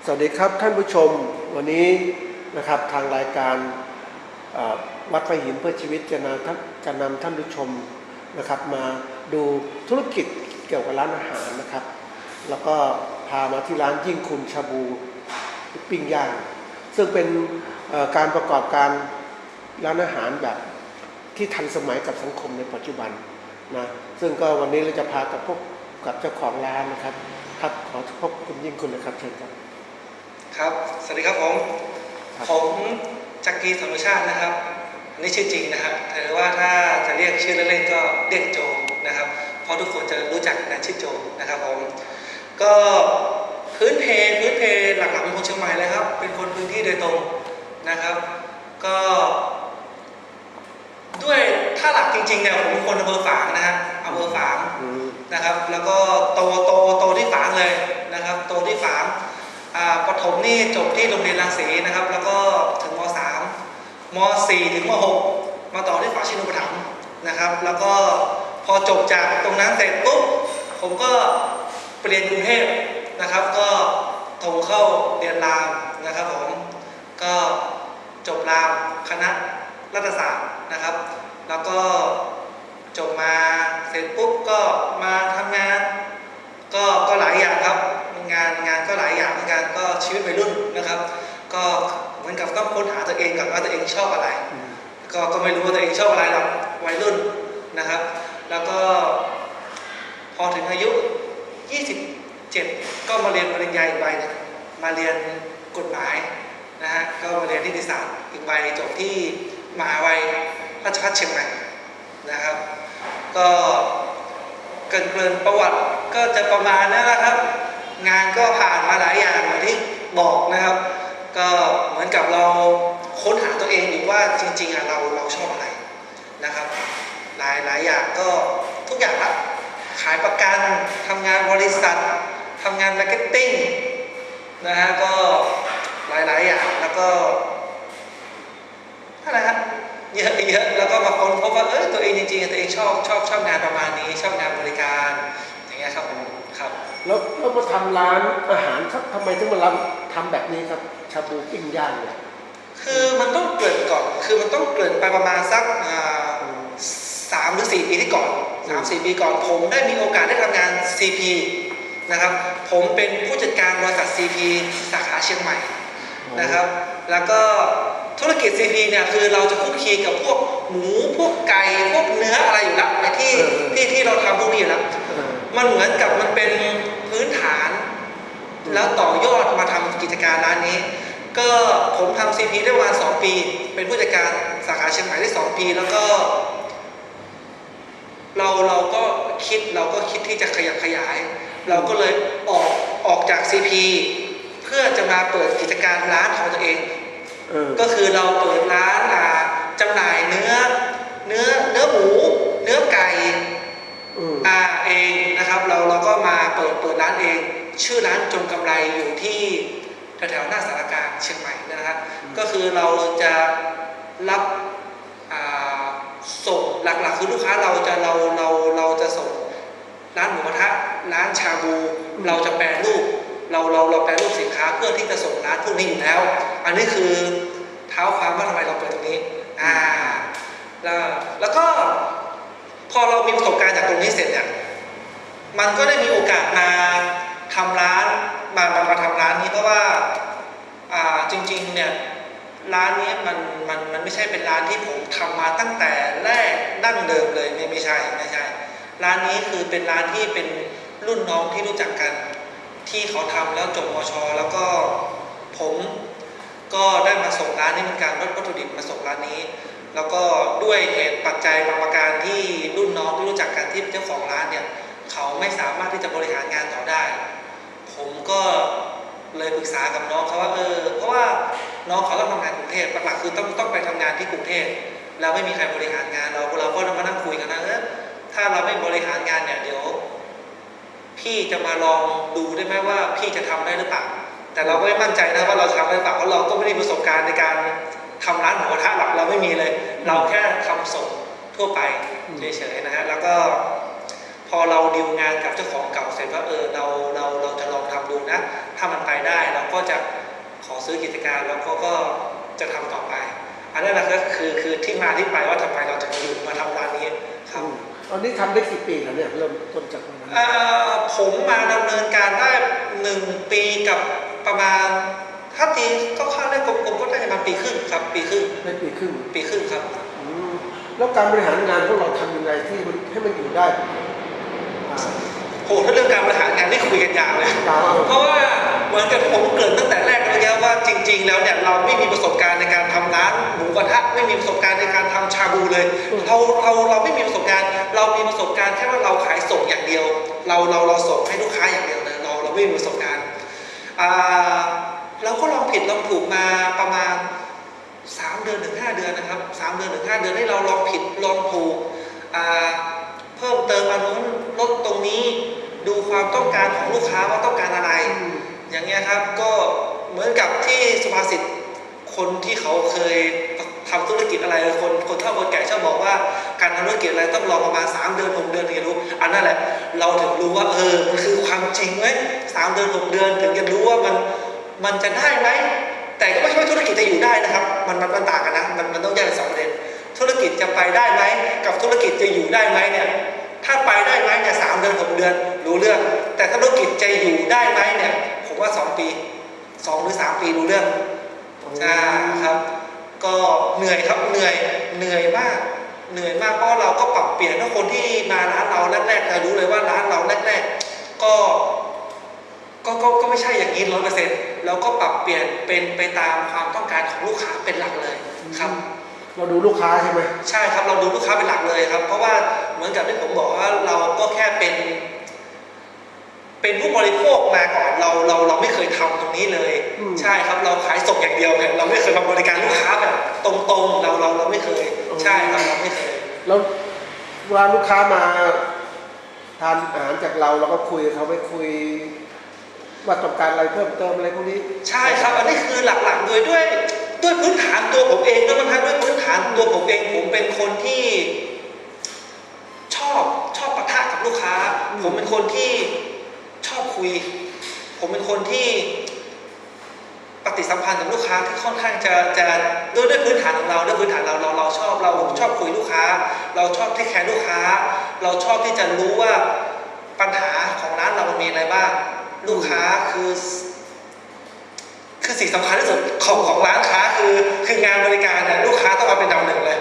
สวัสดีครับท่านผู้ชมวันนี้นะครับทางรายการวัดพระหินเพื่อชีวิตจะนำท่านผู้ชมนะครับมาดูธุรกิจเกี่ยวกับร้านอาหารนะครับแล้วก็พามาที่ร้านยิ่งคุณชาบูปิ้งย่างซึ่งเป็นการประกอบการร้านอาหารแบบที่ทันสมัยกับสังคมในปัจจุบันนะซึ่งก็วันนี้เราจะพากับพบกับเจ้าของร้านนะครับครับขอพบคุณยิ่งคุณนะครับเชิญครับครับสวัสดีครับผมจักรีธรรมชาตินะครับอันนี้ชื่อจริงนะครับแต่ว่าถ้าจะเรียกชื่อเล่นๆก็เรียกโจนะครับเพราะทุกคนจะรู้จักนะชื่อโจนะครับผมก็พื้นเพหลักๆเป็นคนเชียงใหม่เลยครับเป็นคนพื้นที่โดยตรงนะครับก็ด้วยถ้าหลักจริงๆเนี่ยผมเป็นคนอำเภอฝางนะฮะอำเภอฝางนะครับแล้วก็โตที่ฝางเลยนะครับโตที่ฝางประถมนี่จบที่โรงเรียนรังสีนะครับแล้วก็ถึงม.3 ม.4 ถึงม.6 มาต่อที่ฝางชินูปถัมภ์นะครับแล้วก็พอจบจากตรงนั้นเสร็จปุ๊บผมก็ไปเรียนกรุงเทพนะครับก็โทรเข้าเรียนรามนะครับผมก็จบรามคณะรัฐศาสตร์นะครับแล้วก็จบมาเสร็จปุ๊บก็มาทำงานก็หลายอย่างครับงานก็หลายอย่างเหมือนกันก็ชีวิตวัยรุ่นนะครับก็เหมือนกับต้องค้นหาตัวเองกับว่าตัวเองชอบอะไรก็ไม่รู้ว่าตัวเองชอบอะไรหรอกวัยรุ่นนะครับแล้วก็พอถึงอายุ27ก็มาเรียนปริญญาอีกใบนึงมาเรียนกฎหมายนะฮะก็มาเรียนนิติศาสตร์อีกใบจบที่มหาวิทยาลัยราชภัฏเชียงใหม่นะครับก็เกริ่นประวัติก็จะประมาณนั้นแหละครับงานก็ผ่านมาหลายอย่างอย่างที่บอกนะครับก็เหมือนกับเราค้นหาตัวเองอยู่ว่าจริงๆเราชอบอะไรนะครับหลายอย่างก็ทุกอย่างละขายประกันทำงานบริษัททำงานมาร์เก็ตติ้งนะฮะก็หลายอย่างแล้วก็อะไรครับเยอะแล้วก็มาค้นพบว่าตัวเองจริงๆตัวเองชอบงานประมาณนี้ชอบงานบริการอย่างเงี้ยครับผมครับแล้วมาทำร้านอาหารครับทำไมถึงมาทำแบบนี้ครับชาบูปิ้งย่างเนี่ยคือมันต้องเกริ่นก่อนคือมันต้องเกริ่นไปประมาณสัก3 หรือ 4 ปีที่ก่อน 3-4 ปีก่อนผมได้มีโอกาสได้ทำงาน CP นะครับผมเป็นผู้จัดการบริษัท CP สาขาเชียงใหม่นะครับแล้วก็ธุรกิจ CP เนี่ยคือเราจะคุกคีกับพวกหมูพวกไก่พวกเนื้ออะไรอยู่แล้วในที่เราทำพวกนี้อยู่แล้วมันเหมือนกับมันเป็นพื้นฐานแล้วต่อยอดมาทำกิจการร้านนี้ก็ผมทำ CP ได้ประมาณ2 ปีเป็นผู้จัดการสาขาเชียงใหม่ได้2 ปีแล้วก็เราก็คิดที่จะขยับขยายเราก็เลยออกจาก CP เพื่อจะมาเปิดกิจการร้านของตัวเองก็คือเราเปิดร้านจำหน่ายเนื้อหมูเนื้อไก่เองนะครับเราก็มาเปิดร้านเองชื่อร้านจงกำไรอยู่ที่แถวหน้าสารกลางเชียงใหม่นะครับก็คือเราจะรับส่งหลักๆคือลูกค้าเราจะส่งร้านหมูกระทะร้านชาบูเราจะแปรรูปเราแปรรูปสินค้าเพื่อที่จะส่งร้านพวกนี้อยู่แล้วอันนี้คือเท้าความว่าทำไมเราเปิดตรงนี้แล้วก็พอเรามีประสบการณ์จากตรงนี้เสร็จเนี่ยมันก็ได้มีโอกาสมาทำร้านมาทำร้านนี้เพราะว่าจริงๆเนี่ยร้านนี้มันไม่ใช่เป็นร้านที่ผมทำมาตั้งแต่แรกดั้งเดิมเลยไม่ใช่ร้านนี้คือเป็นร้านที่เป็นรุ่นน้องที่รู้จักกันที่เขาทำแล้วจบมช.แล้วก็ผมก็ได้มาส่งร้านนี้เหมือนกันรถวัตถุดิบมาส่งร้านนี้แล้วก็ด้วยเหตุปัจจัยบางประการที่รุ่นน้องที่รู้จักกันที่เป็นเจ้าของร้านเนี่ยเขาไม่สามารถที่จะบริหารงานต่อได้ผมก็เลยปรึกษากับน้องเขาว่าเพราะว่าน้องเขาต้องทำงานกรุงเทพหลักๆคือต้องไปทำงานที่กรุงเทพแล้วไม่มีใครบริหารงานเราก็มานั่งคุยกันนะถ้าเราไม่บริหารงานเนี่ยเดี๋ยวพี่จะมาลองดูได้ไหมว่าพี่จะทำได้หรือเปล่าแต่เราก็ไม่มั่นใจนะว่าเราทำได้หรือเปล่าเพราะเราก็ไม่ได้ประสบการณ์ในการทำร้านหมูกระทะหลักเราไม่มีเลยเราแค่ทำส่งทั่วไปเฉยๆนะฮะแล้วก็พอเราดีลงานกับเจ้าของเก่าเสร็จว่าเราจะลองทำดู นะ ถ้ามันไปได้เราก็จะขอซื้อกิจการแล้วก็จะทำต่อไปอันนั้นนะก็คือที่มาที่ไปว่าทำไมเราถึงอยู่มาทำร้านนี้ครับตอนนี้ทำได้กี่ปีแล้วเนี่ยเริ่มต้นจากวันนั้นผมมาดำเนินการได้1 ปีกับประมาณถ้าตีก็ค่าได้กลมๆก็ได้ประมาณปีครึ่งครับปีครึ่งได้ปีครึ่งครับแล้วการบริหารงานพวกเราทำยังไงที่ให้มันอยู่ได้โหถ้าเรื่องการบริหารงานนี่คุยกันยาวเลยเพราะว่าเหมือนกับผมเกริ่นตั้งแต่แรกแล้วว่าจริงๆแล้วเนี่ยเราไม่มีประสบการณ์ในการทำร้านหมูกระทะไม่มีประสบการณ์ในการทำชาบูเลยเราไม่มีประสบการณ์เรามีประสบการณ์แค่ว่าเราขายส่งอย่างเดียวเราส่งให้ลูกค้าอย่างเดียวเลยเราไม่มีประสบการณ์เราก็ลองผิดลองถูกมาประมาณ3 เดือนถึง 5 เดือนนะครับ3 เดือนถึง 5 เดือนให้เราลองผิดลองถูกเพิ่มเติมอันนู้นลดตรงนี้ดูความต้องการของลูกค้าว่าต้องการอะไรอย่างเงี้ยครับก็เหมือนกับที่สุภาษิตคนที่เขาเคยทำธุรกิจอะไรคนเฒ่าคนแก่ชอบบอกว่าการทำธุรกิจอะไรต้องรอประมาณ3 เดือน 6 เดือนถึงจะรู้อันนั้นแหละเราถึงรู้ว่ามันคือความจริงไหม3 เดือน 6 เดือนถึงจะรู้ว่ามันจะได้ไหมแต่ก็ไม่ใช่ว่าธุรกิจจะอยู่ได้นะครับมันต่างกันนะมันต้องแยกเป็น2 ประเด็นธุรกิจจะไปได้ไหมกับธุรกิจจะอยู่ได้ไหมเนี่ยถ้าไปได้ไหมเนี่ย3 เดือน 6 เดือนรู้เรื่องแต่ธุรกิจจะอยู่ได้ไหมเนี่ยผมว่า2 ปี2 หรือ 3 ปีรู้เรื่องใช่ครับก็เหนื่อยครับเหนื่อยมากเพราะเราก็ปรับเปลี่ยนถ้าคนที่มาร้านเราแรกๆเรารู้เลยว่าร้านเราแรกๆก็ไม่ใช่อย่างนี้100%เราก็ปรับเปลี่ยนเป็นไปตามความต้องการของลูกค้าเป็นหลักเลยครับเราดูลูกค้าใช่ไหมใช่ครับเราดูลูกค้าเป็นหลักเลยครับเพราะว่าเหมือนกับที่ผมบอกว่าเราก็แค่เป็นผู้บริโภคมาก่อนเราไม่เคยทำตรงนี้เลยใช่ครับเราขายส่งอย่างเดียวเราไม่เคยมาบริการลูกค้าแบบตรงๆเราไม่เคยใช่ครับเราไม่เคยแล้วเวลาลูกค้ามาทานอาหารจากเราก็คุยเขาไปคุยว่าต้องการอะไรเพิ่มเติมอะไรพวกนี้ใช่ครับอันนี้คือหลักๆด้วยพื้นฐานตัวผมเองด้วยมั้งครับด้วยพื้นฐานตัวผมเองผมเป็นคนที่ชอบปะทะกับลูกค้าผมเป็นคนที่ชอบคุยผมเป็นคนที่ปฏิสัมพันธ์กับลูกค้าที่ค่อนข้างจะด้วยพื้นฐานของเราด้วยพื้นฐานเราชอบคุยลูกค้าเราชอบเทคแคร์ลูกค้าเราชอบที่จะรู้ว่าปัญหาของร้านเรามีอะไรบ้างลูกค้าคือสิ่งสำคัญที่สุดของร้านค้าคืองานบริการเนี่ยลูกค้าต้องมาเป็นอันดับ 1เลย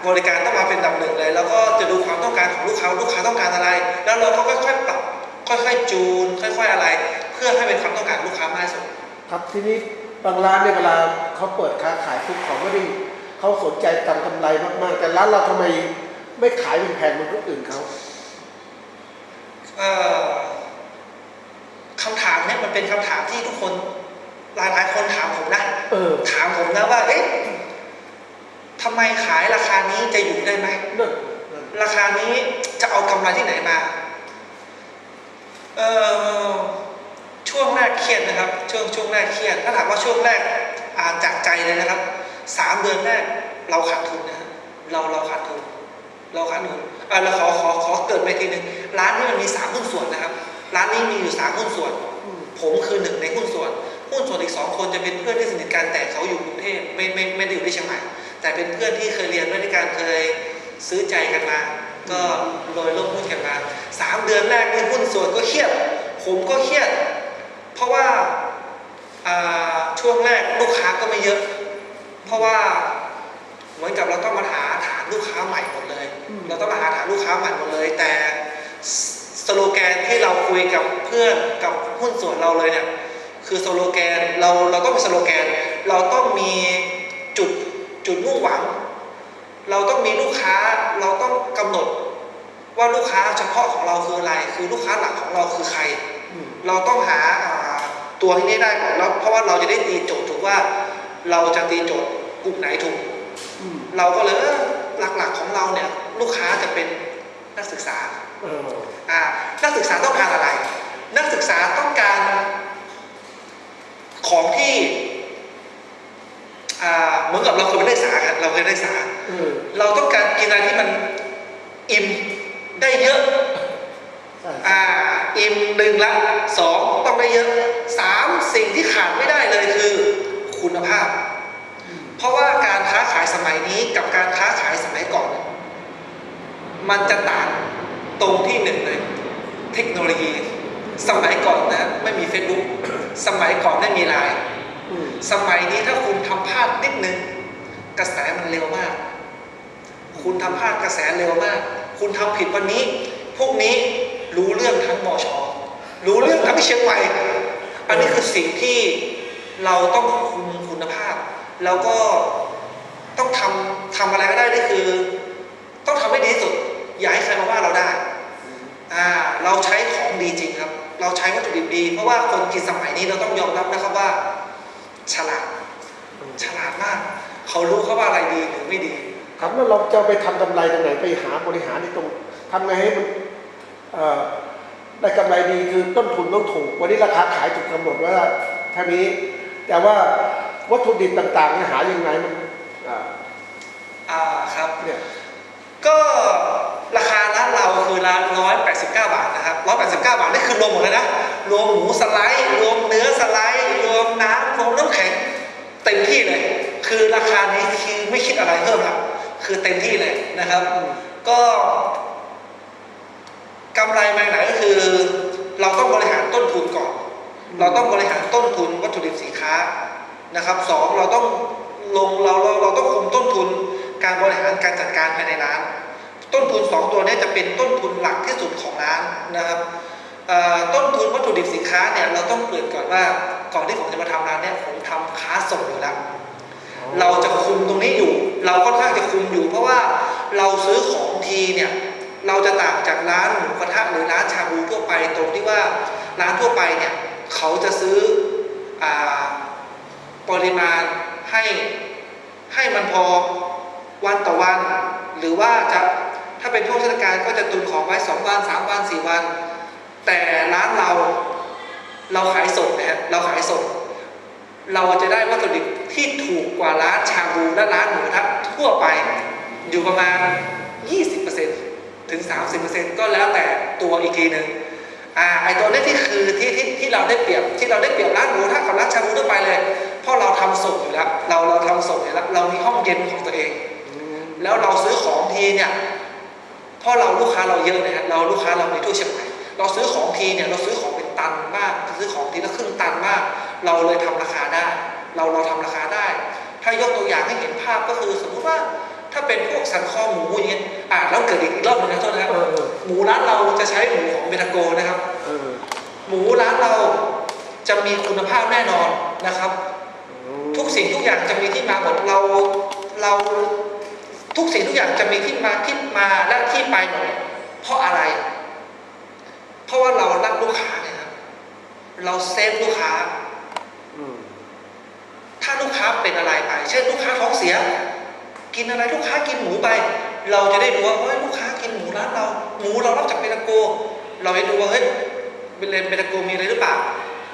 บริการต้องมาเป็นอันดับ 1เลยแล้วก็จะดูความต้องการของลูกค้าต้องการอะไรแล้วเราก็ค่อยๆปรับค่อยๆจูนค่อยๆอะไรเพื่อให้เป็นความต้องการลูกค้ามากที่สุดครับทีนี้บางร้านเนี่ยเวลาเขาเปิดค้าขายทุกของไม่ได้เขาสนใจทำกำไรมากๆแต่ร้านเราทำไมไม่ขายแพงๆเหมือนคนอื่นเขาคำถามเนี่ยมันเป็นคำถามที่ทุกคนหลายคนถามผมนะถามผมนะว่าทำไมขายราคานี้จะอยู่ได้ไหมราคานี้จะเอากำไรที่ไหนมาช่วงแรกเครียดนะครับช่วงแรกเครียดถ้าถามว่าช่วงแรกจากใจเลยนะครับ3 เดือนแรกเราขาดทุนนะเราขาดทุนเราขอเกิดไปทีนึงร้านนี้มันมี3 หุ้นส่วนนะครับร้านนี้มีอยู่3 หุ้นส่วนผมคือ1ในหุ้นส่วนอีก2 คนจะเป็นเพื่อนที่สนิทกันแต่เขาอยู่กรุงเทพไม่ได้อยู่ที่เชียงใหม่แต่เป็นเพื่อนที่เคยเรียนด้วยกันเคยซื้อใจกันมาก็โดยร่วมหุ้นกันมา3 เดือนแรกนี่หุ้นส่วนก็เครียดผมก็เครียดเพราะว่าช่วงแรกลูกค้าก็ไม่เยอะเพราะว่าเหมือนกับเราต้องมาหาฐานลูกค้าใหม่หมดเลยเราต้องมาหาฐานลูกค้าใหม่หมดเลยแต่สโลแกนที่เราคุยกับเพื่อนกับหุ้นส่วนเราเลยเนี่ยคือสโลแกนเราต้องมีสโลแกนเราต้องมีจุดมุ่งหวังเราต้องมีลูกค้าเราต้องกำหนดว่าลูกค้าเฉพาะของเราคืออะไรคือลูกค้าหลักของเราคือใครเราต้องหาตัวนี้ได้ก่อนแล้วเพราะว่าเราจะได้ตีโจทย์ถูกว่าเราจะตีโจทย์กลุ่มไหนถูกเราก็เลยหลักๆของเราเนี่ยลูกค้าจะเป็นนักศึกษานักศึกษาต้องการอะไรนักศึกษาต้องการของที่เหมือนกับเราเคยไปได้ศึกษาครับเราต้องการกินอะไรที่มันอิ่มได้เยอะ อิ่มหนึ่งละสองต้องได้เยอะสามสิ่งที่ขาดไม่ได้เลยคือคุณภาพเพราะว่าการค้าขายสมัยนี้กับการค้าขายสมัยก่อนมันจะต่างตรงที่หนึ่งเลยเทคโนโลยีสมัยก่อนนะไม่มี Facebook สมัยก่อนไม่มีไลน์สมัยนี้ถ้าคุณทำพลาดนิดนึงกระแสมันเร็วมากคุณทำพลาดกระแสเร็วมากคุณทำผิดวันนี้พวกนี้รู้เรื่องทั้งมช.รู้เรื่องทั้งเชียงใหม่อันนี้คือสิ่งที่เราต้องคุมคุณภาพแล้วก็ต้องทำอะไรก็ได้นี่คือต้องทำให้ดีที่สุดอย่าให้ใครมาว่าเราได้เราใช้ของดีจริงครับเราใช้วัตถุดิบดีเพราะว่าคนกินสมัยนี้เราต้องยอมรับนะครับว่าฉลาดมากเขารู้เขาว่าอะไรดีหรือไม่ดีครับแล้วเราจะไปทำกำไรตรงไหนไปหาบริหารในตรงทำไงให้มันได้กำไรดีคือต้นทุนต้องถูกวันนี้ราคาขายถูกกำหนดว่าเท่านี้แต่ว่าวัตถุดิบต่างๆหายังไงมันครับเนี่ยก็ราคาร้านเราคือร้าน189 บาทนะครับ189 บาทนี่คือรวมหมดเลยนะรวมหมูสไลด์รวมเนื้อสไลด์รวมน้ำรวมน้ำแข็งเต็มที่เลยคือราคานี้คือไม่คิดอะไรเพิ่มครับคือเต็มที่เลยนะครับก็กำไรมาไหนก็คือเราต้องบริหารต้นทุนก่อนเราต้องบริหารต้นทุนวัตถุดิบสินค้านะครับสองเราต้องเราต้องคุมต้นทุนการบริหารการจัดการภายในร้านต้นทุน2ตัวนี้จะเป็นต้นทุนหลักที่สุดของร้านนะครับต้นทุนวัตถุดิบสินค้าเนี่ยเราต้องเกริ่นก่อนว่าก่อนที่ผมจะมาทำร้านเนี่ยผมทำค้าส่งอยู่แล้วเราจะคุมตรงนี้อยู่เราค่อนข้างจะคุมอยู่เพราะว่าเราซื้อของทีเนี่ยเราจะต่างจากร้านหมูกระทะหรือร้านชาบูทั่วไปตรงที่ว่าร้านทั่วไปเนี่ยเขาจะซื้อปริมาณให้มันพอวันต่อวันหรือว่าจะถ้าเป็นช่วงเทศกาลก็จะตุนของไว้2 วัน 3 วัน 4 วันแต่ร้านเราขายส่งนะฮะเราขายส่งเราจะได้วัตถุดิบที่ถูกกว่าร้านชาบูและร้านหมูกระทะทั่วไปอยู่ประมาณ 20% ถึง 30% ก็แล้วแต่ตัวอีกทีหนึ่งไอตัวนี้ที่เราได้เปรียบร้านหมูกระทะกับร้านชาบูทั่วไปเลยเพราะเราทำส่งอยู่แล้วเราทำส่งอยู่แล้วเรามีห้องเย็นของตัวเองแล้วเราซื้อของทีเนี่ยเพราะลูกค้าเราเยอะนะฮะลูกค้าเรามีทั่วเชียงใหม่เราซื้อของทีเนี่ยเราซื้อของเป็นตันมากซื้อของทีละครึ่งตันมากเราเลยทำราคาได้เราทำราคาได้ถ้ายกตัวอย่างให้เห็นภาพก็คือสมมติว่าถ้าเป็นพวกสันคอหมูอย่างเงี้ยแล้วเกิดอีกรอบนึงนะโทษนะครับหมูร้านเราจะใช้หมูของเบทาโกนะครับหมูร้านเราจะมีคุณภาพแน่นอนนะครับทุกสิ่งทุกอย่างจะมีที่มาหมดเราทุกสิ่งทุกอย่างจะมีที่มาและที่ไปหมดเพราะอะไรเพราะว่าเรารักลูกค้าเนี่ยครับเราเซฟลูกค้าถ้าลูกค้าเป็นอะไรไปเช่นลูกค้าท้องเสียกินอะไรลูกค้ากินหมูไปเราจะได้ดูว่าเฮ้ยลูกค้ากินหมูร้านเราหมูเรารับจากเบทาโกเราจะดูว่าเฮ้ยเบทาโกมีอะไรหรือเปล่า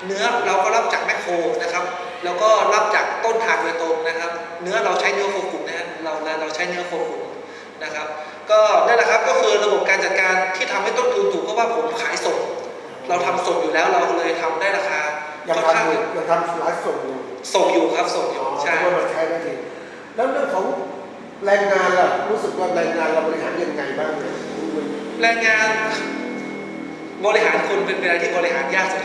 เนื้อเราก็รับจากแมคโครนะครับแล้วก็รับจากต้นทางโดยตรงนะครับเนื้อเราใช้เนื้อโคขุนนะฮะเราใช้เนื้อโคขุนนะครับก็นั่นแหละครับก็คือระบบการจัดการที่ทำให้ต้นทุนถูกเพราะว่าผมขายส่งเราทำส่งอยู่แล้วเราเลยทำได้ราคาค่อนข้างยังทำร้านส่งอยู่ครับส่งอยู่ใช่ก็มาใช้ได้ดีแล้วเรื่องของแรงงานล่ะรู้สึกว่าแรงงานเราบริหารยังไงบ้างแรงงานบริหารคนเป็นอะไรที่บริหารยากสุด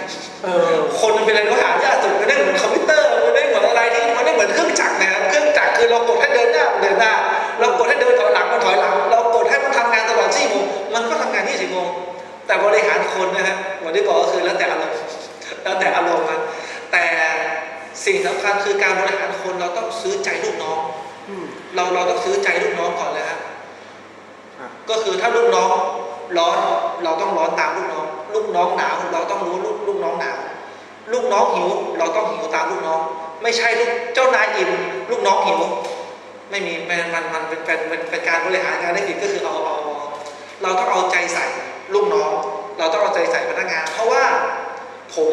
คนเป็นอะไรที่บริหารยากสุดไม่ได้เหมือนคอมพิวเตอร์ไม่ได้เหมือนอะไรที่มันได้เหมือนเครื่องจักรนะครับเครื่องจักรคือเรากดให้เดินหน้าเรากดให้เดินถอยหลังมันถอยหลังเรากดให้มันทำงานตลอด4 โมงมันก็ทำงาน24 โมงแต่บริหารคนนะฮะเหมือนที่บอกก็คือแล้วแต่อารมณ์มันแต่สิ่งสำคัญคือการบริหารคนเราต้องซื้อใจลูกน้องเราต้องซื้อใจลูกน้องก่อนเลยครับก็คือถ้าลูกน้องร้อนเราต้องร้อนตามลูกน้องหนาวเราต้องรู้ลูกน้องหนาวลูกน้องหิวเราต้องหิวตามลูกน้องไม่ใช่เจ้านายอิ่มลูกน้องหิวไม่มีมันเป็นการบริหารงานได้ผิดก็คือเราต้องเอาใจใส่ลูกน้องเราต้องเอาใจใส่พนักงานเพราะว่าผม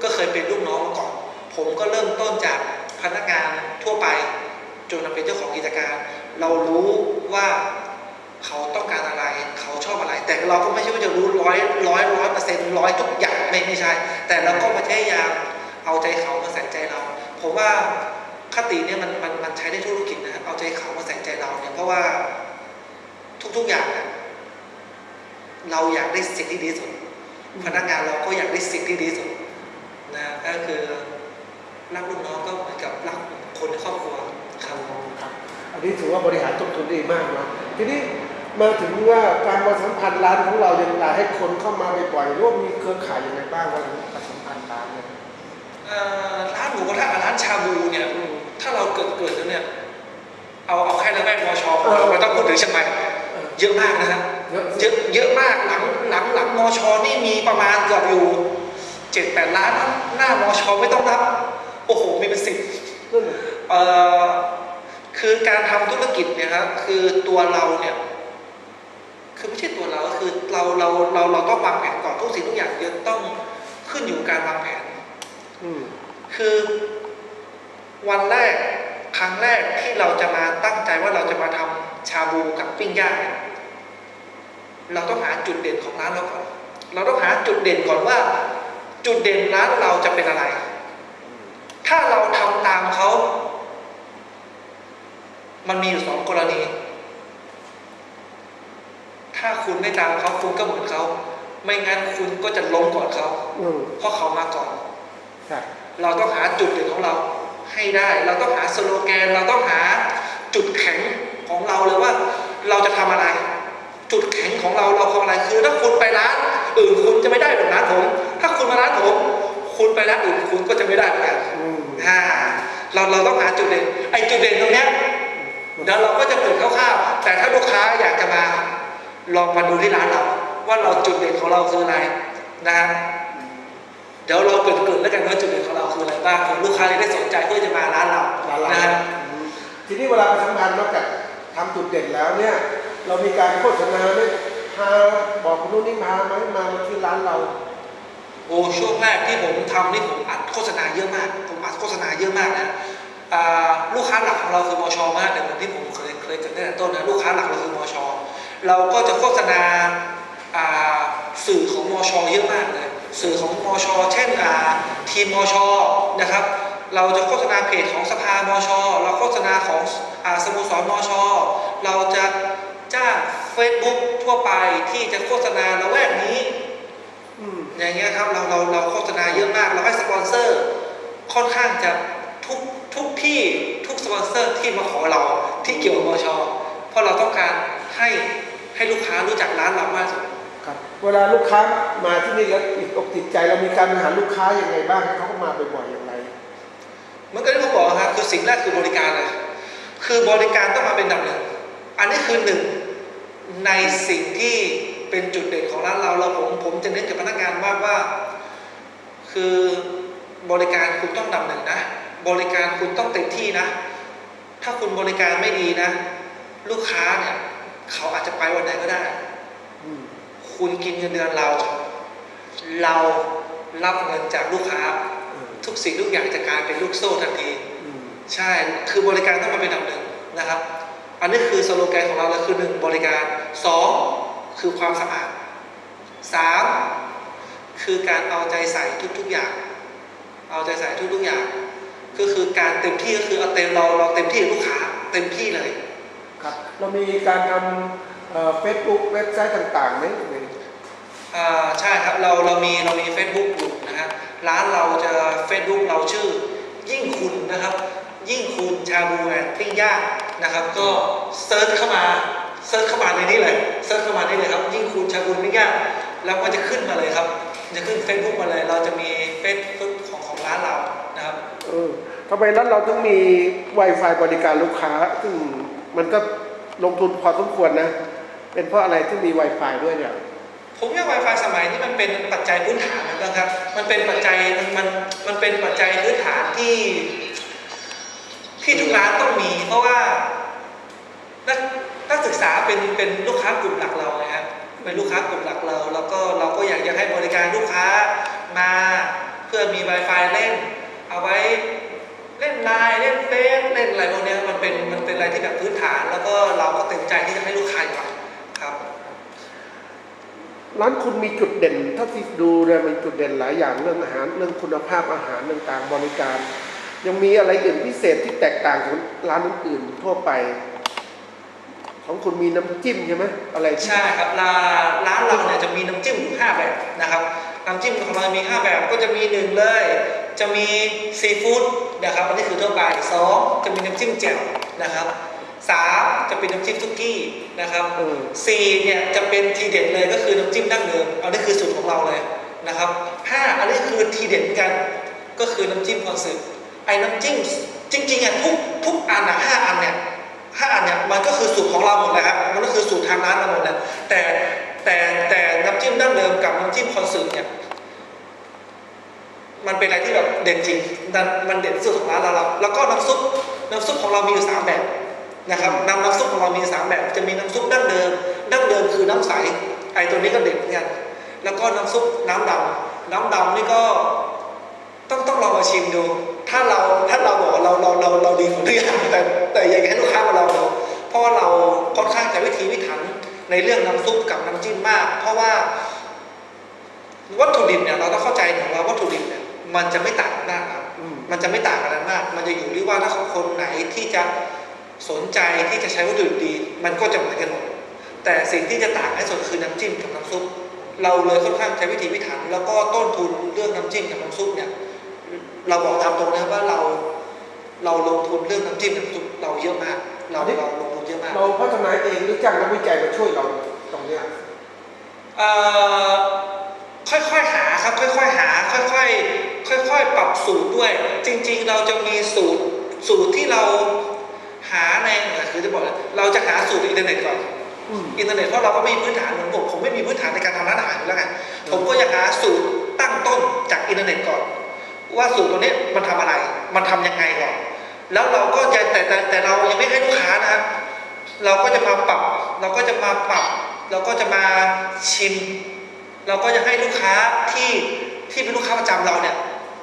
ก็เคยเป็นลูกน้องมาก่อนผมก็เริ่มต้นจากพนักงานทั่วไปจนมาเป็นเจ้าของกิจการเรารู้ว่า เขาต้องการอะไรเขาชอบอะไร แต่เราก็ไม่ใช่ว่าจะรู้100%ร้อยทุกอย่างไม่ใช่แต่เราก็พยายามเอาใจเขามาใส่ใจเราผมว่าคติเนี่ยมันใช้ได้ธุรกิจนะเอาใจเขามาใส่ใจเราเนี่ยเพราะว่าทุกอย่างเราอยากได้สิ่งที่ดีสุดพนักงานเราก็อยากได้สิ่งที่ดีสุดนะก็คือรักลูกน้องก็เหมือนกับรักคนในครอบครัวครับ ครับอันนี้ถือว่าบริหารต้นทุนดีมากนะทีนี้มาถึงว่าการประชาสัมพันธ์ร้านของเราอย่างไรให้คนเข้ามาบ่อยๆหรือว่ามีเครือข่ายอย่างไรบ้างว่าประชาสัมพันธ์ร้านเนี่ย ร้านหมูกระทะกับร้านชาบูเนี่ยถ้าเราเกิดแล้วเนี่ยเอาแค่ระแวกมชเราต้องพูดถึงเชียงใหม่เยอะมากนะฮะเยอะมากหลังมชนี่มีประมาณเกือบอยู่7-8 ล้านหน้ามชไม่ต้องนับโอ้โหมีเป็น10คือการทำธุรกิจเนี่ยครับคือตัวเราเนี่ยคือไม่ใช่ตัวเราคือเราต้องวางแผนก่อนทุกสิ่งทุกอย่างจะต้องขึ้นอยู่การวางแผนคือวันแรกครั้งแรกที่เราจะมาตั้งใจว่าเราจะมาทำชาบูกับปิ้งย่างเราต้องหาจุดเด่นของร้านเราก่อนเราต้องหาจุดเด่นก่อนว่าจุดเด่นร้านเราจะเป็นอะไรถ้าเราทำตามเขามันมีอยู่2 กรณีถ้าคุณไม่ตามเขาคุณก็เหมือนเขาไม่งั้นคุณก็จะล้มก่อนเขาเพราะเขามาก่อนเราต้องหาจุดเด่นของเราให้ได้เราต้องหาสโลแกนเราต้องหาจุดแข็งของเราเลยว่าเราจะทำอะไรจุดแข็งของเราทำอะไรคือถ้าคุณไปร้านอื่นคุณจะไม่ได้แบบร้านผมถ้าคุณมาร้านผมคุณไปร้านอื่นคุณก็จะไม่ได้เหมือนกันเราต้องหาจุดเด่นไอ้จุดเด่นตรงเนี้ยเดี๋ยวเราก็จะเปิดคร่าวๆแต่ถ้าลูกค้าอยากจะมาลองมาดูที่ร้านเราว่าเราจุดเด่นของเราคืออะไรนะเดี๋ยวเราเกิดแล้วกันว่าจุดเด่นของเราคืออะไรบ้างลูกค้าจะได้สนใจเพื่อจะมาร้านเรานะทีนี้เวลาประชาสัมพันธ์นอกจากทำจุดเด่นแล้วเนี่ยเรามีการโฆษณาไหมพาบอกคนนู้นนี่มาที่ร้านเราโอ้ช่วงแรกที่ผมทำนี่ผมอัดโฆษณาเยอะมากนะลูกค้าหลักของเราคือมช.มากแต่เหมือนที่ผมเคยเกิดตั้งแต่ต้นนะลูกค้าหลักเราคือมช.เราก็จะโฆษณาสื่อของมช.เยอะมากเลยสื่อของมช.เช่นทีมมช.นะครับเราจะโฆษณาเพจของสภามช.เราโฆษณาของสโมสรมช.เราจะจ้าง Facebook ทั่วไปที่จะโฆษณาละแวกนี้อย่างเงี้ยครับเราโฆษณาเยอะมากเราให้สปอนเซอร์ค่อนข้างจะทุกที่ทุกสปอนเซอร์ที่มาขอเราที่เกี่ยวกับมช.เพราะเราต้องการให้ลูกค้ารู้จักร้านเรามากสุดครับเวลาลูกค้ามาที่นี่แล้วติดอกติดใจเรามีการบริหารลูกค้าอย่างไรบ้างให้เขามาบ่อยๆอย่างไรเหมือนกับที่ผมบอกครับคือสิ่งแรกคือบริการเลยคือบริการต้องมาเป็นอันดับหนึ่งอันนี้คือหนึ่งในสิ่งที่เป็นจุดเด่นของร้านเราผมจะเน้นกับพนักงานว่าคือบริการคุณต้องอันดับหนึ่งนะบริการคุณต้องเต็มที่นะถ้าคุณบริการไม่ดีนะลูกค้าเนี่ยเขาอาจจะไปวันไหนก็ได้คุณกินเงินเดือนเรารับเงินจากลูกค้าทุกสิ่งทุกอย่างจะกลายเป็นลูกโซ่ทันทีใช่คือบริการต้องมาเป็นอันดับหนึ่งนะครับอันนี้คือสโลแกนของเราเลยคือ1บริการ2คือความสะอาด3คือการเอาใจใส่ทุกๆอย่างเอาใจใส่ทุกๆอย่างก็คือการเต็มที่ก็คือเอาเต็มเราเต็มที่ลูกค้าเต็มที่เลยครับเรามีการทำFacebook เว็บไซต์ต่างๆไหมใช่ครับเรามี Facebook อยู่นะฮะร้านเราจะ Facebook เราชื่อยิ่งคุณนะครับยิ่งคุณชาบูแอนด์ปิ้งย่างนะครับก็เซิร์ชเข้ามาในนี้เลยเซิร์ชเข้ามาได้เลยครับยิ่งคุณชาบูปิ้งย่างแล้วก็จะขึ้นมาเลยครับจะขึ้น Facebook มาเลยเราจะมี Facebook ของร้านเรานะครับทำไมร้านเราต้องมี Wi-Fi บริการลูกค้าซึ่งมันก็ลงทุนพอสมควรนะเป็นเพราะอะไรที่มี Wi-Fi ด้วยเนี่ยผมว่า Wi-Fi สมัยนี้มันเป็นปัจจัยพื้นฐานนะครับมันเป็นปัจจัยมันเป็นปัจจัยพื้นฐานที่ทุกร้านต้องมีเพราะว่านักศึกษาเป็นลูกค้ากลุ่มหลักเรานะครับเป็นลูกค้ากลุ่มหลักเราก็อยากจะให้บริการลูกค้ามาเพื่อมี Wi-Fi เล่นเอาไว้เล่นไลน์เล่นเฟซเล่นอะไรพวกนี้มันเป็นอะไรที่แบบพื้นฐานแล้วก็เราก็เต็มใจที่จะให้ลูกค้าอยู่ ร้านคุณมีจุดเด่นถ้าที่ดูเนี่ยมันจุดเด่นหลายอย่างเรื่องอาหารเรื่องคุณภาพอาหารต่างๆบริการ ยังมีอะไรอื่นพิเศษที่แตกต่างจากร้านอื่นๆทั่วไป ของคุณมีน้ำจิ้มใช่ไหมอะไรใช่ครับร้านเราเนี่ยจะมีน้ำจิ้มอยู่5แบบนะครับน้ำจิ้มของเรามี5แบบก็จะมี1เลยจะมีซีฟู้ดนะครับอันนี้คือทั่วไป2จะมีน้ำจิ้มแจ่วนะครับ3จะเป็นน้ำจิ้มซุกี้นะครับ4เนี่ยจะเป็นทีเด็ดเลยก็คือน้ำจิ้มดั้งเดิมอันนี้คือสูตรของเราเลยนะครับ5อันนี้คือทีเด็ดกันก็คือน้ำจิ้มคอนสึไอ้น้ำจิ้มจริงๆอ่ะทุกอันอ่ะ5อันเนี่ยมันก็คือสูตรของเราหมดเลยครับมันก็คือสูตรทางร้านเราหมดเลยแต่น้ำจิ้มดั้งเดิมกับน้ำจิ้มคอนสึเนี่ยมันเป็นอะไรที่แบบเด่นจริงมันเด่นสุดของร้านเราแล้วก็น้ำซุปของเรามีอยู่3แบบนะครับน้ำซุปของเรามี3แบบจะมีน้ำซุปดั้งเดิมคือน้ำใสไอ้ตัวนี้ก็เด่นเหมือนกันแล้วก็น้ำซุปน้ำดำนี่ก็ต้องลองมาชิมดูถ้าเราบอกเราดีหมดทุกอย่างแต่อยากให้ลูกค้ามาลองดูเพราะว่าเราค่อนข้างจะวิถีพิถันในเรื่องน้ำซุปกับน้ำจิ้มมากเพราะว่าวัตถุดิบเนี่ยเราต้องเข้าใจถึงว่าวัตถุดิบเนี่ยมันจะไม่ต่างกันมากครับมันจะไม่ต่างกันมากมันจะอยู่ที่ว่าถ้าคนไหนที่จะสนใจที่จะใช้วัตถุดิบดีมันก็จะเหมือนกันหมดแต่สิ่งที่จะต่างที่สุดคือน้ำจิ้มกับน้ำซุปเราเลยค่อนข้างใช้วิถีพิถันแล้วก็ต้นทุนเรื่องน้ำจิ้มกับน้ำซุปเนี่ยเราบอกตามตรงนะว่าเราลงทุนเรื่องน้ำจิ้มน้ำซุปเราเยอะมากเราลงทุนเยอะมากเราพัฒนาเองหรือจ้างนักวิจัยมาช่วยเราตรงนี้ค่อยๆหาครับค่อยๆหาค่อยๆปรับสูตรด้วยจริงๆเราจะมีสูตรที่เราหาในคือจะบอกเราจะหาสูตรอินเทอร์เน็ตก่อนอินเทอร์เน็ตเพราะเราก็ไม่มีพื้นฐานเหมือนผมไม่มีพื้นฐานในการทำร้านอาหารอยู่แล้วไงผมก็จะหาสูตรตั้งต้นจากอินเทอร์เน็ตก่อนว่าสูตรตัวนี้มันทำอะไรมันทำยังไงก่อนแล้วเราก็จะแต่เรายังไม่ให้ลูกค้านะครับเราก็จะมาปรับเราก็จะมาชิมเราก็จะให้ลูกค้าที่เป็นลูกค้าประจำเราเนี่ย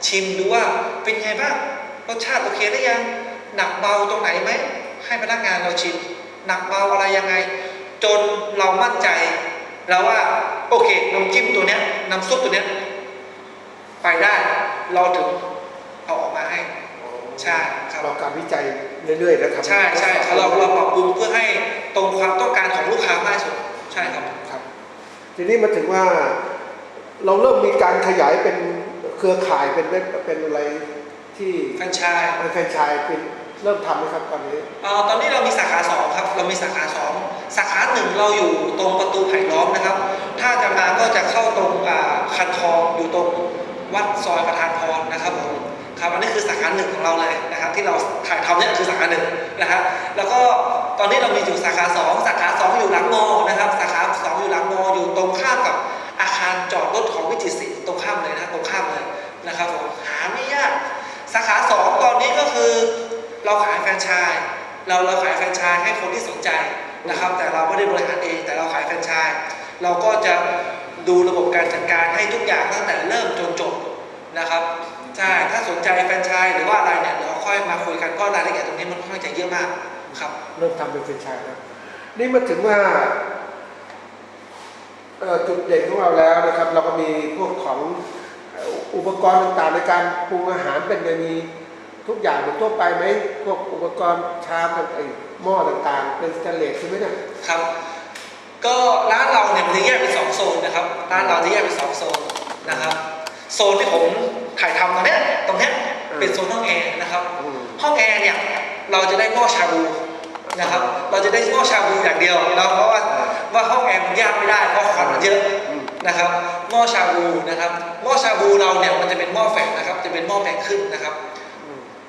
ชิมดูว่าเป็นไงบ้างรสชาติโอเคหรือยังหนักเบาตรงไหนไหมให้พนักงานเราชิมหนักเบาอะไรยังไงจนเรามั่นใจแล้วว่าโอเคน้ำจิ้มตัวเนี้ยน้ำซุปตัวเนี้ยไปได้เราถึงเอาออกมาให้ใช่ครับเราการวิจัยเรื่อยๆนะครับใช่เราปรับปรุงเพื่อให้ตรงความต้องการของลูกค้ามากที่สุดใช่ครับทีนี้มาถึงว่าเราเริ่มมีการขยายเป็นเครือข่ายเป็นอะไรที่แฟรนไชส์เป็นเริ่มทำไหมครับตอนนี้ตอนนี้เรามีสาขา2ครับเรามีสาขา2สาขา1เราอยู่ตรงประตูไผ่ล้อมนะครับถ้าจะมาก็จะเข้าตรงคันทองอยู่ตรงวัดซอยประธานพรนะครับผมครับอันนี้คือสาขา1ของเราเลยนะครับที่เราถ่ายทำเนี่ยคือสาขา1นะครับแล้วก็ตอนนี้เรามีอยู่สาขา2สาขา2อยู่หลังมอนะครับสาขา2อยู่หลังมออยู่ตรงข้ามกับอาคารจอดรถของวิจิตรศิลป์ตรงข้ามเลยนะตรงข้ามเลยนะครับผมหาไม่ยากสาขา2ตอนนี้ก็คือเราขายแฟรนไชส์เราขายแฟรนไชส์ให้คนที่สนใจนะครับแต่เราไม่ได้บริหารเองแต่เราขายแฟรนไชส์เราก็จะดูระบบการจัดการให้ทุกอย่างตั้งแต่เริ่มจนจบนะครับใช่ถ้าสนใจแฟรนไชส์หรือว่าอะไรเนี่ยเดี๋ยวค่อยมาคุยกันเพราะรายละเอียดตรงนี้มันค่อนข้างจะเยอะมากครับเริ่มทำเป็นแฟรนไชส์แล้วนี่มาถึงว่าจุดเด่นของเราแล้วนะครับเราก็มีพวกของอุปกรณ์ต่างๆในการปรุงอาหารเป็นมีทุกอย่างเหมือนทั่วไปไหมพวกอุปกรณ์ชามหม้อต่างๆเป็นสแตนเลสใช่ไหมเนี่ยครับก็ร้านเราเนี่ยมันจะแยกเป็น2โซนนะครับร้านเราจะแยกเป็น2โซนนะครับโซนที่ผมถ่ายทำตรงเนี้ยเป็นโซนห้องแอร์นะครับห้องแอร์เนี่ยเราจะได้หม้อชาบูนะครับเราจะได้หม้อชาบูอย่างเดียวแล้วเพราะว่าห้องแอร์มันย่างไม่ได้เพราะควันมันเยอะนะครับหม้อชาบูนะครับหม้อชาบูเราเนี่ยมันจะเป็นหม้อแฝงนะครับจะเป็นหม้อแฝงขึ้นนะครับ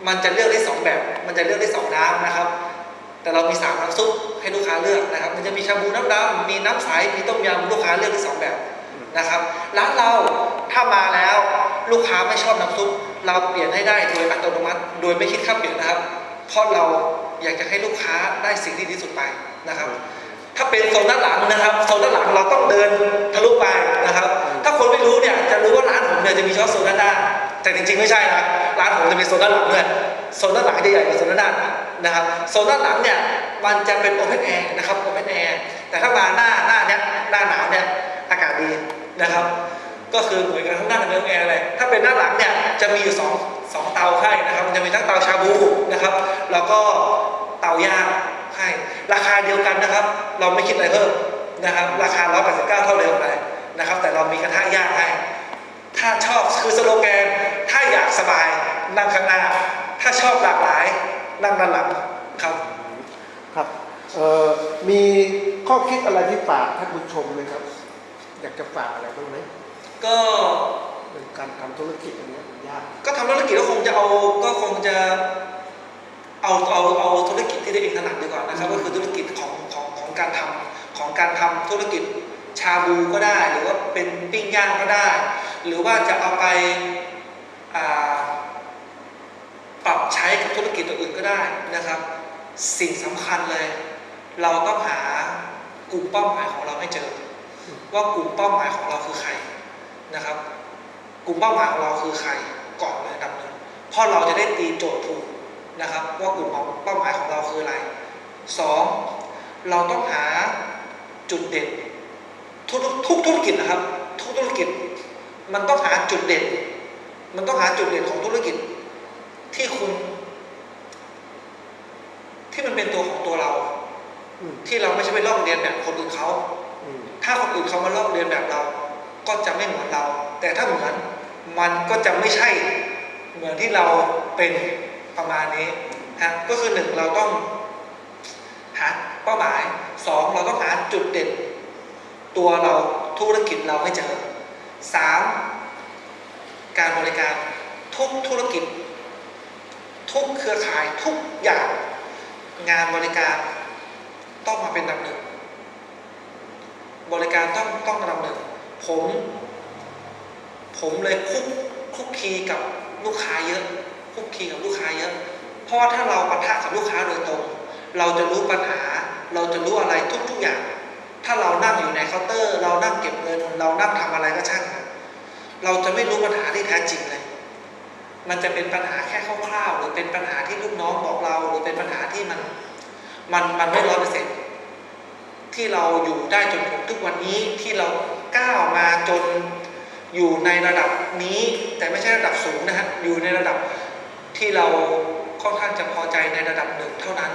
มันจะเลือกได้2แบบมันจะเลือกได้2น้ำนะครับแต่เรามี3น้ำซุปให้ลูกค้าเลือกนะครับมันจะมีชาบูน้ำดำมีน้ำใสมีต้มยำลูกค้าเลือกได้2แบบนะครับร้านเราถ้ามาแล้วลูกค้าไม่ชอบน้ำซุปเราเปลี่ยนให้ได้โดยอัตโนมัติโดยไม่คิดค่าเปลี่ยนนะครับเพราะเราอยากจะให้ลูกค้าได้สิ่งที่ดีที่สุดไปนะครับถ้าเป็นโซนด้านหลังนะครับโซนด้านหลังเราต้องเดินทะลุไปนะครับถ้าคนไม่รู้เนี่ยจะรู้ว่าร้านผมเนี่ยจะมีเฉพาะโซนด้านหน้าแต่จริงๆไม่ใช่นะร้านผมจะมีโซนด้านหลังด้วยโซนด้านหลังจะใหญ่กว่าโซนด้านหน้านะครับโซนด้านหลังเนี่ยมันจะเป็นโอเพนแอร์นะครับโอเพนแอร์แต่ถ้ามาหน้าเนี้ยหน้าหนาวเนี่ยอากาศ าศดีนะครับก็คือเหมือนกันทั้งด้านเนื้อแอร์เลยถ้าเป็นด้านหลังเนี่ยจะมีอยู่สองเตาให้นะครับมันจะมีทั้งเตาชาบูนะครับแล้วก็เตาย่างให้ราคาเดียวกันนะครับเราไม่คิดอะไรเพิ่มนะครับราคา189เท่าเดิมเลยนะครับแต่เรามีกระทะย่างให้ถ้าชอบคือสโลแกนถ้าอยากสบายนั่งข้างหน้าถ้าชอบหลากหลายนั่งด้านหลังครับครับมีข้อคิดอะไรที่ฝากท่านผู้ชมไหมครับอยากจะฝากอะไรบ้างไหมก็ในการทำธุรกิจอันนี้มันยากก็ทำธุรกิจก็คงจะเอาธุรกิจที่ตัวเองถนัดดีกว่านะครับก็คือธุรกิจของการทำธุรกิจชาบูก็ได้หรือว่าเป็นปิ้งย่างก็ได้หรือว่าจะเอาไปปรับใช้กับธุรกิจตัวอื่นก็ได้นะครับสิ่งสำคัญเลยเราต้องหากลุ่มเป้าหมายของเราให้เจอว่ากลุ่มเป้าหมายของเราคือใครนะครับกลุ่มเป้าหมายของเราคือใครก่อนเลยอันดับหนึ่งเพราะเราจะได้ตีโจทย์ถูกนะครับว่ากลุ่มเป้าหมายของเราคืออะไร2เราต้องหาจุดเด่นทุกธุรกิจนะครับทุกธุรกิจมันต้องหาจุดเด่นของธุรกิจที่มันเป็นตัวของตัวเราที่เราไม่ใช่ไปลอกเลียนแบบคนอื่นเขาถ้าคนอื่นเขามาลอกเลียนแบบเราก็จะไม่เหมือนเราแต่ถ้าเหมือนมันก็จะไม่ใช่เหมือนที่เราเป็นประมาณนี้ฮะก็คือ1เราต้องหาเป้าหมาย2เราต้องหาจุดเด่นตัวเราธุรกิจเราให้เจอ3การบริการทุกธุรกิจทุกเครือข่ายทุกอย่างงานบริการต้องมาเป็นอันดับหนึ่งบริการต้องอันดับหนึ่งผมเลยคุกคีกับลูกค้าเยอะเพราะว่าถ้าเราปะทะกับลูกค้าโดยตรงเราจะรู้ปัญหาเราจะรู้อะไรทุกอย่างถ้าเรานั่งอยู่ในเคาน์เตอร์เรานั่งเก็บเงินเรานั่งทำอะไรก็ช่างเราจะไม่รู้ปัญหาที่แท้จริงเลยมันจะเป็นปัญหาแค่คร่าวๆหรือเป็นปัญหาที่ลูกน้องบอกเราหรือเป็นปัญหาที่มันไม่100%ที่เราอยู่ได้จนถึงทุกวันนี้ที่เราก้าวมาจนอยู่ในระดับนี้แต่ไม่ใช่ระดับสูงนะฮะอยู่ในระดับที่เราค่อนข้างจะพอใจในระดับหนึ่งเท่านั้น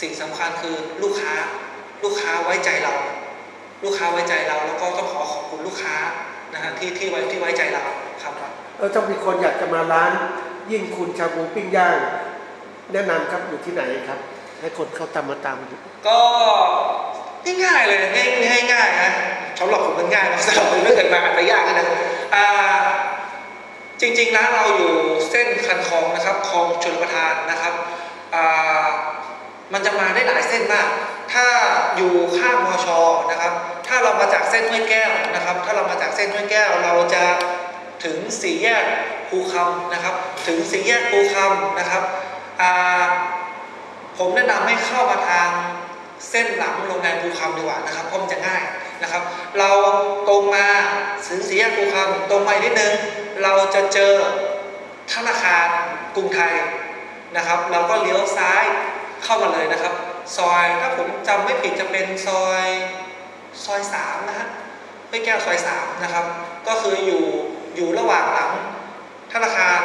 สิ่งสำคัญคือลูกค้าไว้ใจเราแล้วก็ต้องขอบคุณลูกค้านะฮะที่ไว้ใจเราครับถ้ามีคนอยากจะมาร้านยิ่งคุณชาบูปิ้งย่างแนะนำครับอยู่ที่ไหนครับให้คนเข้าตามก็ง่ายเลยง่ายนะสำหรับผมมันง่ายสำหรับผมไม่เคยมาอาจจะยากนะจริงๆร้านเราอยู่เส้นคันคลองนะครับคลองชลประทานนะครับมันจะมาได้หลายเส้นมากถ้าอยู่ข้างมช.นะครับถ้าเรามาจากเส้นห้วยแก้วนะครับถ้าเรามาจากเส้นห้วยแก้วเราจะถึง4 แยกภูคำนะครับถึง4 แยกภูคำนะครับผมแนะนำให้เข้ามาทางเส้นหลังโรงแรมภูคำดีกว่านะครับเพราะมันจะง่ายนะครับเราตรงมาถึง4 แยกภูคำตรงไปนิดนึงเราจะเจอธนาคารกรุงไทยนะครับเราก็เลี้ยวซ้ายเข้ามาเลยนะครับซอยถ้าผมจำไม่ผิดจะเป็นซอย3นะฮะห้วยแก้วซอย3นะครับก็คืออยู่ระหว่างหลังธนาคาร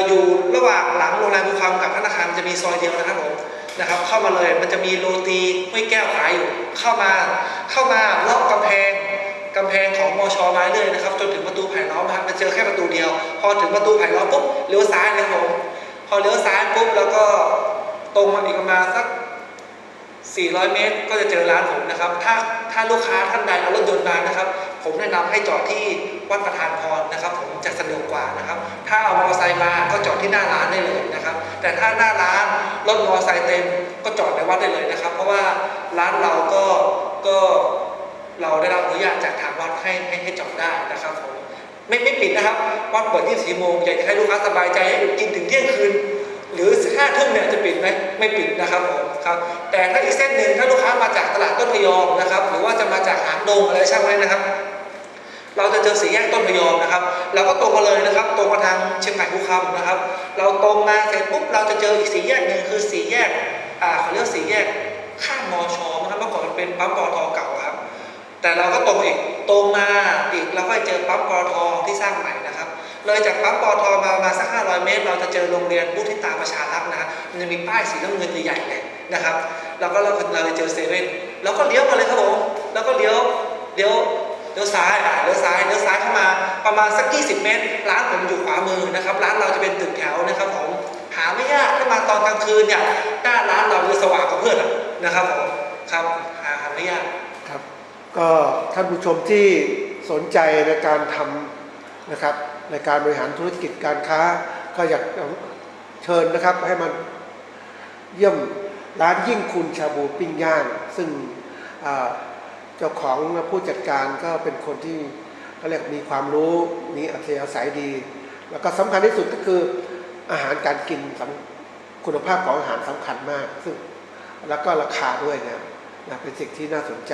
อยู่ระหว่างหลังโรงแรมภูคำกับธนาคารจะมีซอยเดียวนะครับผมนะครับเข้ามาเลยมันจะมีโรตีห้วยแก้วขายอยู่เข้ามาเลาะกำแพงของมช.มาเรื่อยนะครับจนถึงประตูไผ่ล้อมครับมันเจอแค่ประตูเดียวพอถึงประตูไผ่ล้อมปุ๊บเลี้ยวซ้ายเลยครับผมพอเลี้ยวซ้ายปุ๊บแล้วก็ตรงมาอีกประมาณสัก400 เมตรก็จะเจอร้านผมนะครับถ้าลูกค้าท่านใดเอารถยนต์มานะครับผมแนะนำให้จอดที่วัดประธานพรนะครับผมจะสะดวกกว่านะครับถ้าเอามอเตอร์ไซค์มาก็จอดที่หน้าร้านได้เลยนะครับแต่ถ้าหน้าร้านรถมอเตอร์ไซค์เต็มก็จอดในวัดได้เลยนะครับเพราะว่าร้านเราก็เราได้รับอนุญาตจากทางวัดให้จอดได้นะครับผมไม่ปิดนะครับวัดเปิด24 โมงอยากจะให้ลูกค้าสบายใจให้กินถึงเที่ยงคืนหรือ5 ทุ่มเนี่ยจะปิดไหมไม่ปิดนะครับผมครับแต่ถ้าอีกเส้นหนึ่งถ้าลูกค้ามาจากตลาดต้นพยอมนะครับหรือว่าจะมาจากหางดงอะไรช่างไว้นะครับเราจะเจอ4 แยกต้นพยอมนะครับเราก็ตรงมาเลยนะครับตรงมาทางเชียงใหม่ภูคำนะครับเราตรงมาเสร็จปุ๊บเราจะเจออีก4 แยกหนึ่งคือ4 แยกเขาเรียก4 แยกข้างมช.นะครับเมื่อก่อนมันเป็นปั๊มปต.เก่าครับแต่เราก็ตรงอีก ตรงมาอีกเราก็เจอปั๊มปตท.ที่สร้างใหม่นะครับเลยจากปั๊มปตท.มาประมาณสัก500 เมตรเราจะเจอโรงเรียนมุทิตาประชารักษ์นะมันจะมีป้ายสีน้ำเงินใหญ่ๆเลยนะครับแล้วก็เราจะเจอเซเว่นแล้วก็เลี้ยวมาเลยครับผมแล้วก็เลี้ยวซ้ายเลี้ยวซ้ายเข้ามาประมาณสัก20 เมตรร้านผมอยู่ขวามือนะครับร้านเราจะเป็นตึกแถวนะครับผมหาไม่ยากถ้ามาตอนกลางคืนเนี่ยหน้าร้านเราจะสว่างกว่าเพื่อนนะครับผมครับหาไม่ยากครับก็ท่านผู้ชมที่สนใจในการทำนะครับในการบริหารธุรกิจการค้าก็อยากเชิญนะครับให้มันเยี่ยมร้านยิ่งคุณชาบูปิ้งย่างซึ่งเจ้าของผู้จัดการก็เป็นคนที่เขาเรียกมีความรู้มีอัธยาศัยดีแล้วก็สำคัญที่สุดก็คืออาหารการกินคุณภาพของอาหารสำคัญมากซึ่งแล้วก็ราคาด้วยนะเป็นสิ่งที่น่าสนใจ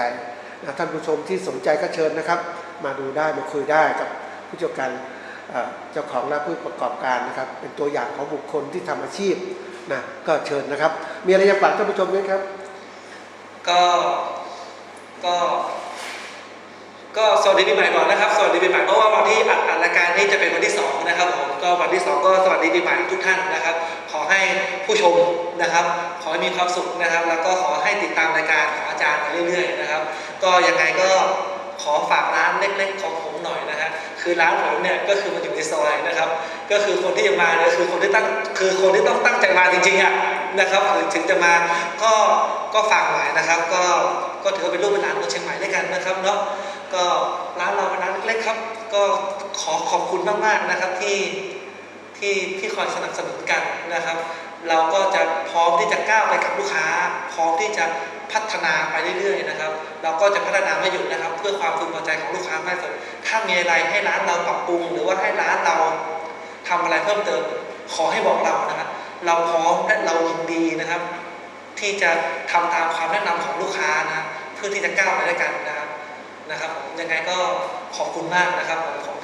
นะท่านผู้ชมที่สนใจก็เชิญนะครับมาดูได้มาคุยได้กับผู้จัดการเจ้าของและผู้ประกอบการนะครับเป็นตัวอย่างของบุคคลที่ทำอาชีพนะก็เชิญนะครับมีอะไรจะฝากท่านผู้ชมไหมครับก็สวัสดีปีใหม่ก่อนนะครับสวัสดีปีใหม่เพราะว่าวันที่อัดรายการนี้จะเป็นวันที่2นะครับผมก็วันที่2ก็สวัสดีปีใหม่ทุกท่านนะครับขอให้ผู้ชมนะครับขอให้มีความสุขนะครับแล้วก็ขอให้ติดตามรายการของอาจารย์ไปเรื่อยๆนะครับก็ยังไงก็ขอฝากร้านเล็กๆของผมหน่อยนะฮะคือร้านผมเนี่ยก็คือมันอยู่ในซอยนะครับก็คือคนที่จะมาเนี่ยคือคนที่ต้องตั้งใจมาจริงๆอ่ะนะครับถึงจะมาก็ฝากหน่อยนะครับก็ถือว่าเป็นลูกเป็นหลานคนเชียงใหม่ด้วยกันนะครับเนาะก็ร้านเราเป็นร้านเล็กๆครับก็ขอบคุณมากๆนะครับที่คอยสนับสนุนกันนะครับเราก็จะพร้อมที่จะก้าวไปกับลูกค้าพร้อมที่จะพัฒนาไปเรื่อยๆนะครับเราก็จะพัฒนาไม่หยุดนะครับเพื่อความพึงพอใจของลูกค้ามากที่สุดถ้ามีอะไรให้ร้านเราปรับปรุงหรือว่าให้ร้านเราทำอะไรเพิ่มเติมขอให้บอกเรานะครับเราพร้อมและเรายินดีนะครับที่จะทำตามความแนะนำของลูกค้านะเพื่อที่จะก้าวไปด้วยกันนะครับผมยังไงก็ขอบคุณมากนะครับผม